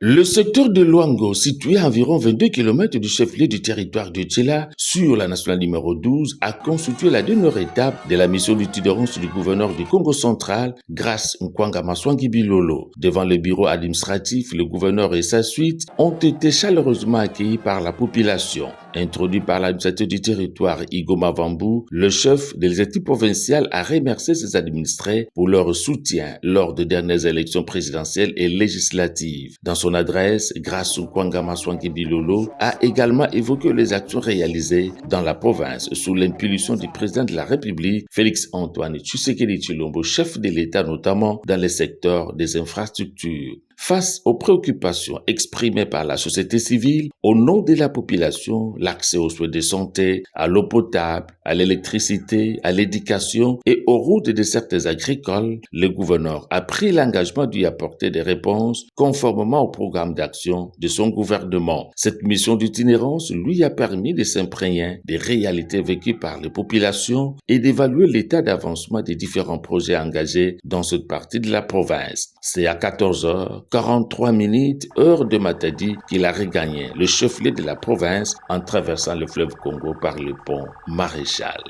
Le secteur de Luango, situé à environ 22 km du chef-lieu du territoire de Tchela, sur la nationale numéro 12, a constitué la dernière étape de la mission d'itinérance du gouverneur du Congo central, Grace Nkwanga Maswangi Bilolo. Devant le bureau administratif, le gouverneur et sa suite ont été chaleureusement accueillis par la population. Introduit par l'administrateur du territoire Igoma Vambou, le chef de l'exécutif provincial a remercié ses administrés pour leur soutien lors des dernières élections présidentielles et législatives. Dans son adresse, Grace Nkwanga Maswangi Bilolo a également évoqué les actions réalisées dans la province sous l'impulsion du président de la République, Félix-Antoine Tshisekedi Tshilombo, chef de l'État notamment dans les secteurs des infrastructures. Face aux préoccupations exprimées par la société civile, au nom de la population, l'accès aux soins de santé, à l'eau potable, à l'électricité, à l'éducation et aux routes et dessertes agricoles, le gouverneur a pris l'engagement d'y apporter des réponses conformément au programme d'action de son gouvernement. Cette mission d'itinérance lui a permis de s'imprégner des réalités vécues par les populations et d'évaluer l'état d'avancement des différents projets engagés dans cette partie de la province. C'est à 14h43 heure de Matadi qu'il a regagné le chef-lieu de la province en traversant le fleuve Congo par le pont Maréchal.